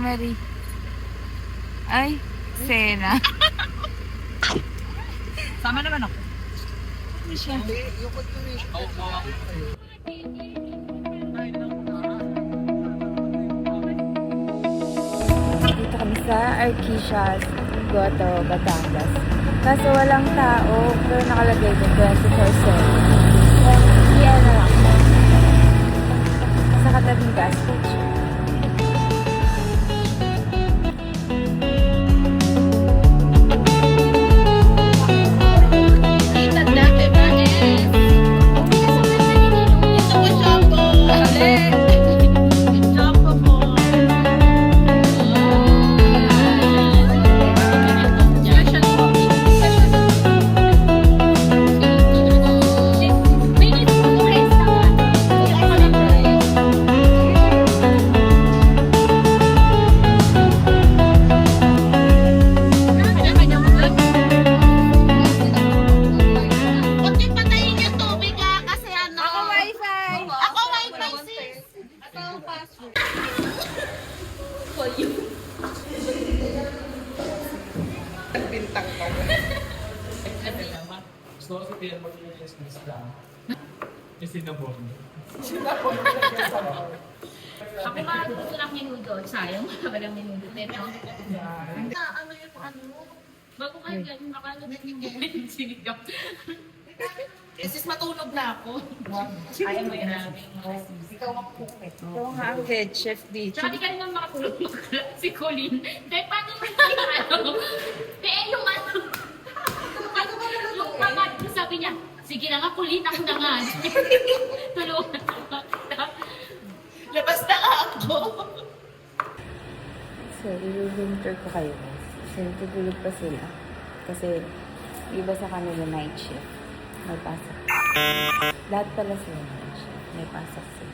Marie. Ay, Sena. Sama naman ako. Ano siya? Dito kami sa Arquicias, Goto, Batangas. Kaso walang tao, pero nakalagay din 24/7. Yan na lang. Sa katabing gas station. Bintang ka. Gusto ko si Pierre mag-iilis ng Islam. Yung sinabon. Ako nga gusto lang minuto. Sayang, wala ba ng minuto nito? Ano yung ano? Bago kayo ganyan, nakala din yung moment sinigang. Sis, matulog na ako. Ayaw mo yun namin. Ikaw ang cook. Ito nga ang head chef dito. Tsaka di ka naman makatulog si Colleen. Dahil paano yung ano? Kaya yung ano? Yung pamad ko sabi niya, sige na nga, Colleen, ako na nga. Tulungan ako. Labas na nga ako. So, i-room tour ko kayo guys. Kasi tutulog pa sila. Kasi iba sa kanila night shift. May pasok. Lahat pala sila night shift. May pasok sila.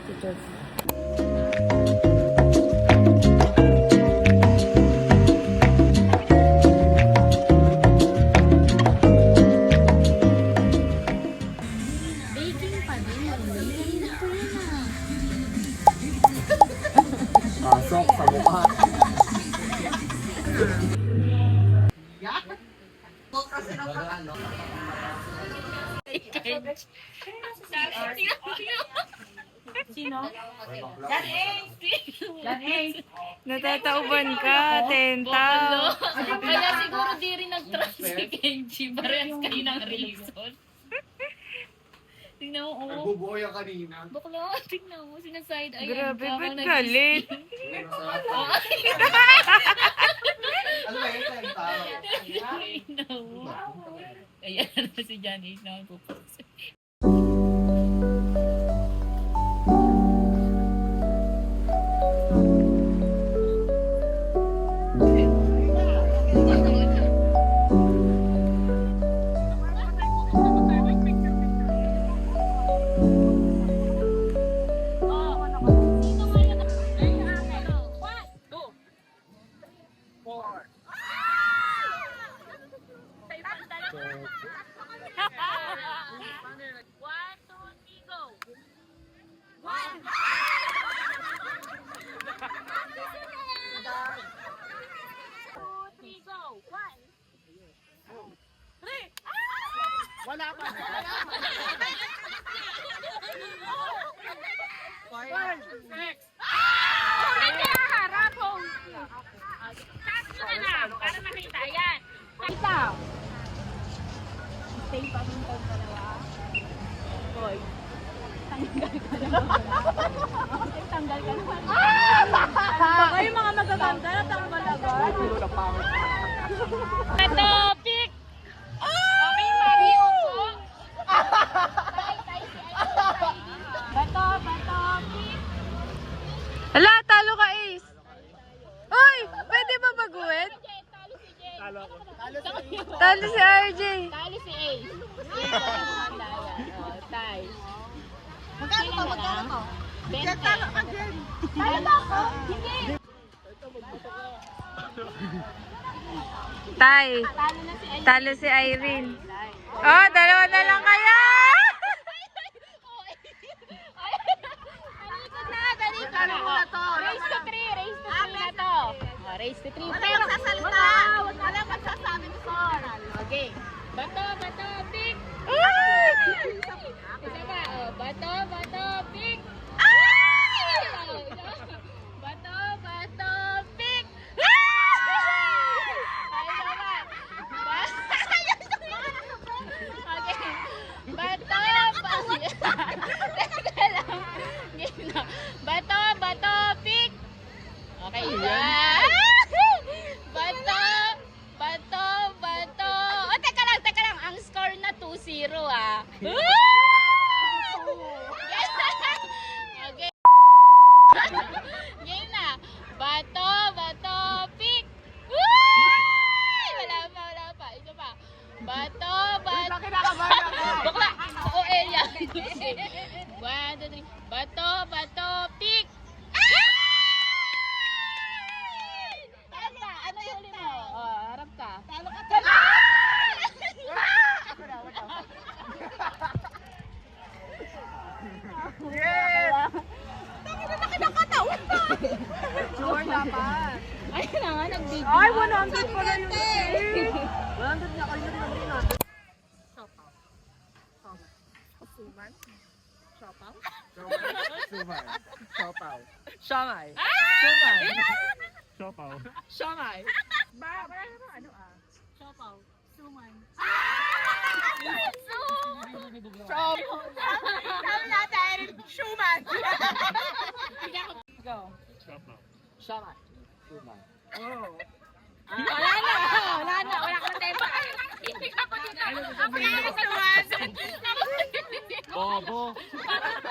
Tutor sila. Baking pa din. Kanina ko yun ah. Pasok sa mukha. Sino? Yan Ace! Natatauban ka, Tenta. Kaya siguro di rin nag-trust si Kenji. Parehas kayo ng reason. Tingnan mo, oh. Nagbubuo yung kanina. Bakla, tingnan mo, sinaside eye. Grabe, ba't galit? Ano ba yun tayong tao? Tingnan mo. Ayan na si Janice na magpupusay. Wala pa. Para makita yan. Ikaw. Stay pa rin tong dalawa. Boy. Tanggal ka naman. Tanggal ka naman. Baka yung mga magaganda, tanggal agad. Ito, pick! Okay, Mario po. Beto, pick! Hala, talo ka, Ace. Uy, pwede ba baguhin? Talo si RJ. Tali si Ace. Tay. Magkano to? Magkano to? 20. Talo ka din. Talo ba ako? Hindi. Tay. Talo na si Ace. Talo si Irene. Oh, dalawa na lang kaya. Dali ko na. Race to 3, race to 3. Okay. Game na. Bato, pick. Wala pa. Ito pa. Bato. Bakla. Oo, Elia. 1, 2, 3. Bato, pick. Harap ka. Ano yung huli mo? Oh, harap ka. Talo ka. Sure dapat. Ay, na nga, nag-video. Ay, 100 pala yun. 100 niya kayo rin natin. Siopaw. Shanghai. Siopaw. Shanghai. Siopaw. Suman. Sabi natin, Schumann. Go. Siopaw. Shanghai. Suman. Oh. Wala ka tempo. Hindi ka pa dito. Bobo.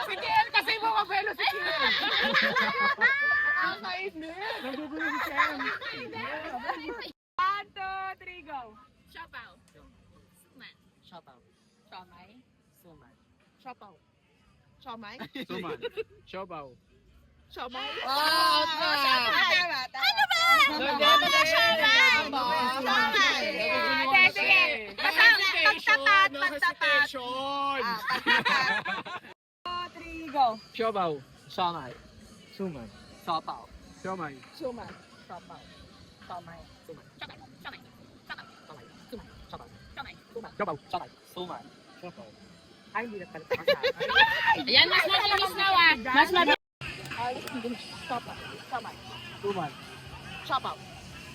Si Kiel kasi mo kapelo si Kiel. Ang kainin. Nagugulo si Chen. 1, 2, 3, go. Siopaw. Suman. Siopaw. Shanghai. Suman. Siopaw. Siomay? Suman. Siopaw. Siomay? Oh, Tama. Ano ba? Hindi, Siomay! Sige. Pagtapat. Pagtapat. 3, go. Siopaw. Shanghai. Suman. Siopaw. Siomay. Suman. Siopaw. Siomay. Siopaw. Shanghai. Suman. Siopaw. Ay, hindi na pala. Ayan, mas mabilis na wa. Mas mabilis. Siopaw. Siomay. Suman. Siopaw.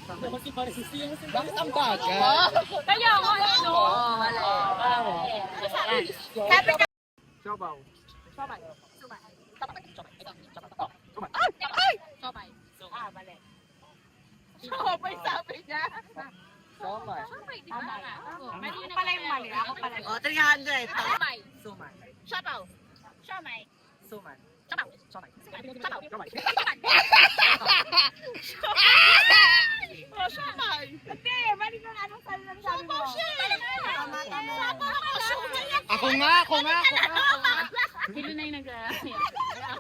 Bakit ang baga? Kaya ako, ano? Wala. Siopaw. Siomay. Suman. Siomay. Mali. Siomay sabi niya. Siomay. Siomay, di ba? Mali na Pala yung mali. Ako pala. O, 300. Siomay. Suman. Siopaw. Siomay. Suman. Siopaw. Somay. Siomay. Oh, siomay. Hindi, mali na anong sabi mo. Siopaw siya. Tama, tama. Ako nga. Sino na yung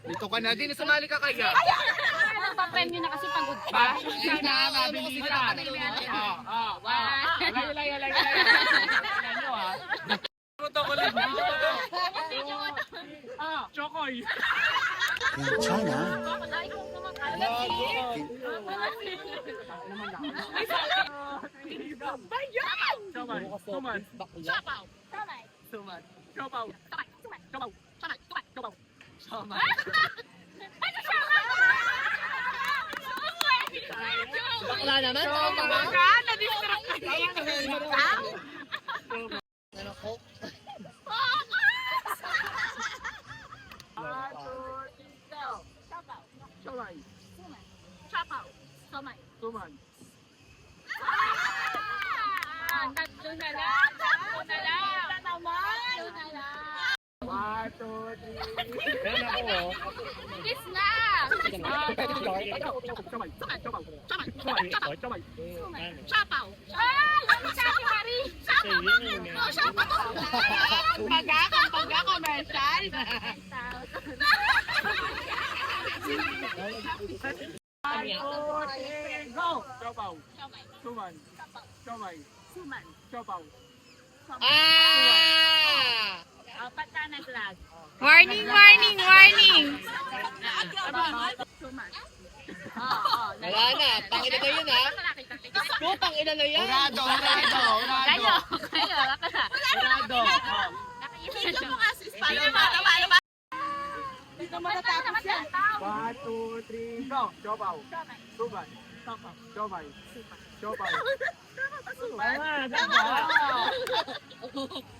Dito ka na din. Sumali ka kaya. nagpa-premyo na kasi pagod pa. Sana, mabili ka. Lay. Puto ko lang. Chokoy. Siomay. Suman. Siopaw. Siomay. Suman. Siopaw. Siomay. Somay. Bakla naman. Na-distract ka. Siomay. Siopaw. Siomay. Suman. Tatlo na lang. Tatlo na lang. 1, 2, 3. Meron ako. Kiss na. Siopaw. Ano sa akin, Mari? Siopaw. Pagka commercial. 1, 2, 3, go! Siopaw. Siomay. Suman. Siomay. Suman. Siopaw. Apat na nag-lag. Warning. Suman. Wala na. Tangina na yun ha. Tangina na yan. Urado. Kayo. Urado. Nakikita mo kasi. Paano? Dito matatapos yan. 1, 2, 3, go! Siopaw. Suman. Siomay. Siopaw.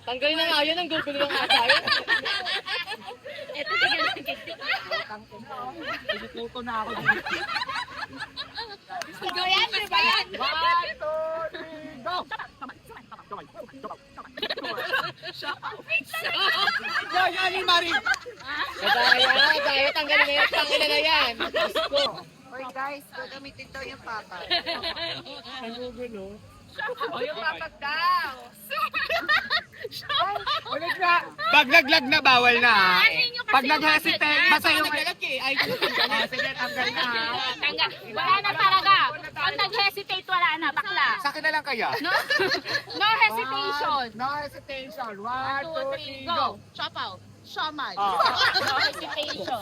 Tanggalin na nga yun. Ang gugulo ng atay. Ito tigil ng kitik. Pinututo na ako dito. Ikaw yan, di ba yan? 1, 2, 3, go! Siomay. Yan ni Marie. Daya, tanggalin na yan. Tanggalin na yan. Diyos ko. Hoy guys, gagamitin daw yung papa. O yung papat daw. Pag naglag na, bawal na. ha? Pag nag-hesitate, basta yung... Ay, Sige, tanggal na. ha? Tanggal. Wala na talaga. Pag nag-hesitate, wala na. Bakla. Sa akin na lang kaya. No, no hesitation. No hesitation. 1, 2, 3, 2, 3, go. go. Chop out. Shaman. Oh. No hesitation.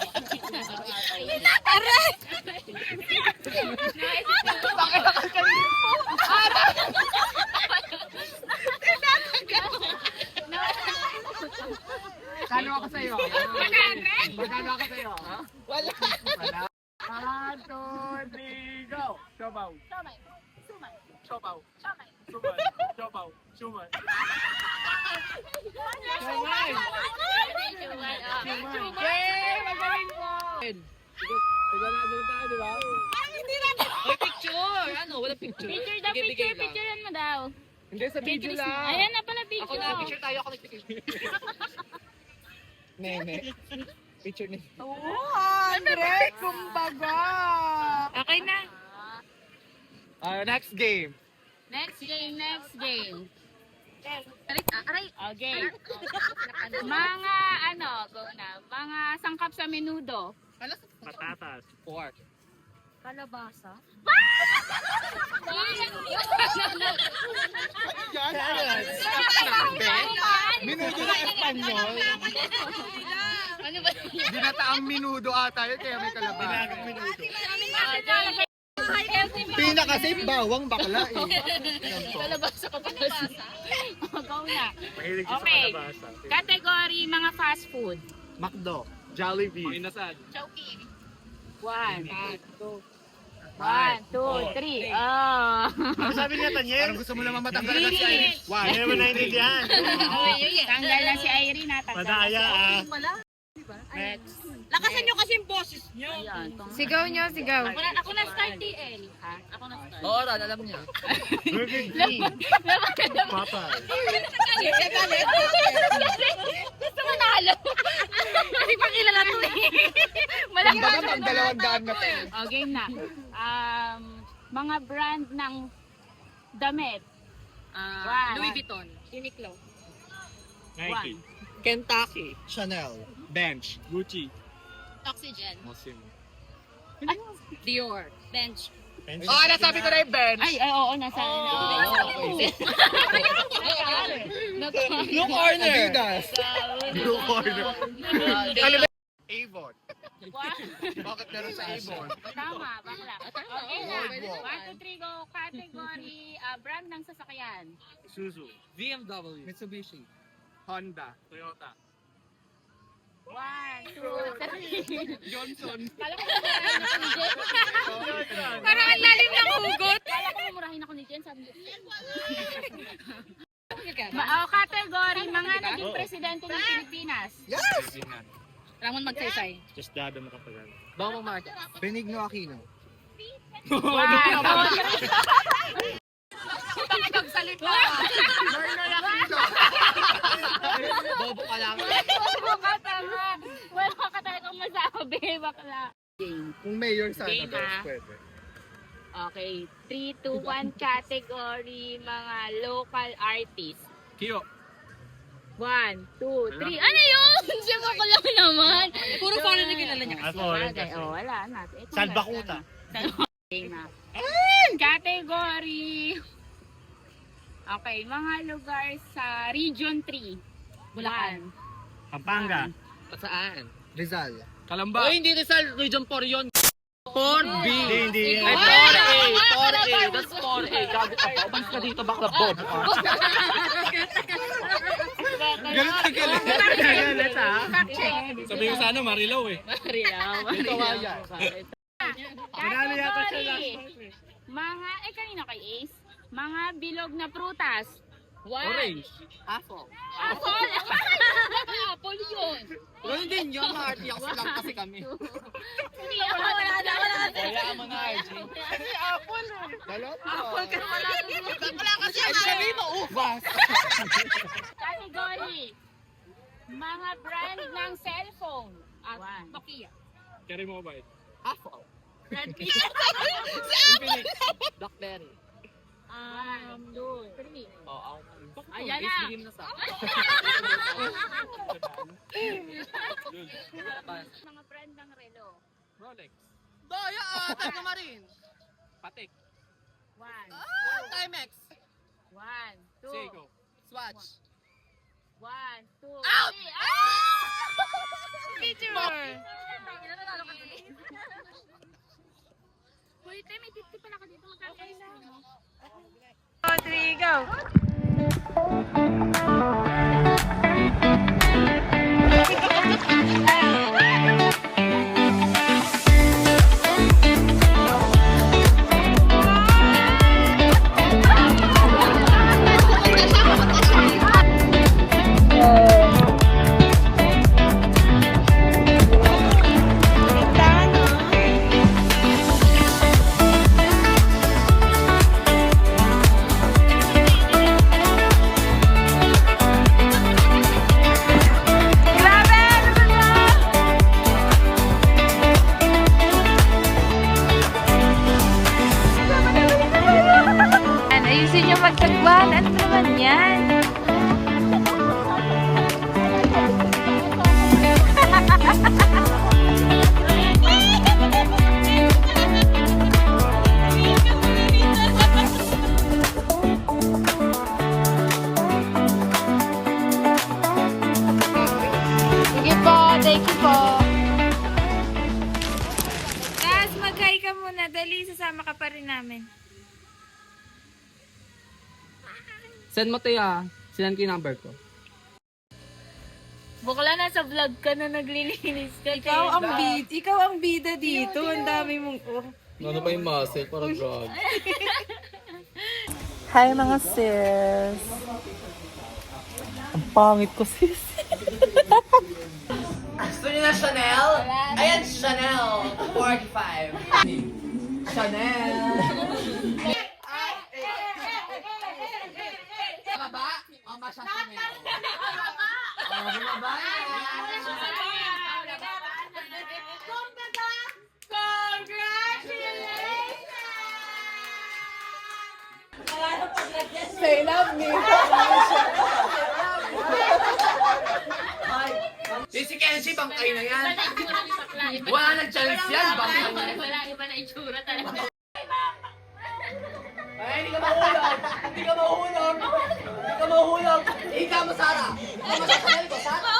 Kano ako sa'yo? Magkano ako sa'yo? Wala. 1, 2, 3, go. Siopaw. Sumay. Sumay. Siopaw. Sumay. Sumay. Siopaw. Sumay. Yay! Magaling mo! Sigurado tayo, di ba? May picture. Ano? Wala picture. Picture daw, Sige, bigay picture. lang. Picturean mo daw. Hindi, sa video lang. Ayan na pala Ako picture. na, picture tayo. Ako nag-picture. Nene. Picture ni. Okay na. Next game. Next game, next game. Okay. Mga ano, go na. Mga sangkap sa menudo. Patatas. Pork. Kalabasa. Minudo na Espanyol. Ano ba? Binataang minudo ata yun, kaya may kalabasa. Pinaka-safe bawang bakla eh. Kalabasa ka pa kasi. Go na. Okay. Category mga fast food. Macdo. Jollibee. Chowking. 1, 2, 3. Ah. Ano sabi niya, Tanyel? Parang gusto mo naman matanggal na si Green. Irish. Wow, hindi naman naintindihan. Tanggal na si Irene na. Madaya ah. Next. Lakasan nyo kasi yung boses nyo. Sigaw nyo, sigaw. Ako na start TL. Ha? Ako na start. Oo, Ran, alam niya. Burger King. Popeye. Gusto mo nalo? Hindi pa kilala to eh. Malaki Kumbaga pang 200 na to. Oh, game na. Mga brand ng damit. One. Louis Vuitton. Uniqlo. Nike. Kentucky. Chanel. Bench. Gucci. Oxygen. Mosim. Dior. Bench. Oh, nasabi ko na yung bench. Ay, oo, nasa Blue corner. Adidas. Blue corner. Ano ba? Avon. Bakit meron sa Avon? Tama, bakla. Okay na. 1, 2, 3, go. Category, brand ng sasakyan. Isuzu. BMW. Mitsubishi. Honda. Toyota. 1, 2, 3. Johnson. Kala ko mumurahin ako ni Jen. Parang ang lalim ng hugot. Kala ko mumurahin ako ni Jen. Sabi niya. Category, mga naging presidente ng Pilipinas. Ramon Magsaysay. Just dado makapagal. Bongbong Marcos. Benigno Aquino. 1, 2, 3. Bobo ka lang. Wala ka talagang masabi, bakla. Kung mayor sana, Game, guys, ah. pwede. Okay, 3, 2, 1 category, mga local artists. Kiyo. 1, 2, 3. Ano yun? Siya ko lang naman. Puro foreign na kilala niya kasi. Bagay, wala na. Ito Salbakuta. Game na. Category. Okay, mga lugar sa Region 3. Bulacan. Pampanga. Saan? Rizal. Oh, Kalamba. hindi Rizal. Region 4 yun. 4B. Hindi. Ay, 4A. 4A. That's 4A. Gago ka pa. Umalis ka dito, bakla Bob. Ganun ka galit. Galit ha? Sabi ko sana Marilaw eh. Marilaw. Marami yata siya lang. Category. Mga, kanina kay Ace? Mga bilog na prutas. Orange. Apple. Apple. Apple yun. Pero hindi Gawin yun, ma-RTX lang kasi kami. Hindi ako. Kaya mo na, RG. Kasi apple eh. Apple ka wala kasi ang sabi mo, uvas. Category. Mga brand ng cellphone. One. Nokia. Carry mobile. Apple. Redmi. Infinix. Blackberry. Two. Three. Oo, Ayan na. Bigyan na sa Mga brand ng relo. Rolex. Daya, tayo na rin. Patek. One. Timex. One. Two. Seiko. Swatch. One. Two. Out! Three. Picture. Uy, te, may 50 pala ka dito. Magkakaisa mo. 3, go. Ayusin niyo magtagwan. Ano naman yan? Sige po, thank you po. Guys, mag-hi ka muna. Dali, sasama ka pa rin namin. Send mo tayo Send ko yung number ko. Bukla na sa vlog ka na naglilinis ka. Ikaw ang bida dito. Ang dami mong... Ano ba yung muscle? Parang drug. Hi mga sis. Ang pangit ko, sis. Gusto niyo na Chanel? Ayan, Chanel 45. Chanel. Baba? Mama siya Chanel. Baba. Say love me. Si Kenzie, bangkay na yan. Itsura ni Bakla. Wala nang chance yan, bangkay na yan. Wala, iba na itsura talaga. Ay, hindi ka mahulog. Hindi ka mahulog. Hindi ka mahulog. Ikaw mo, Sarah. Ano mo sa Chanel ko, Sarah?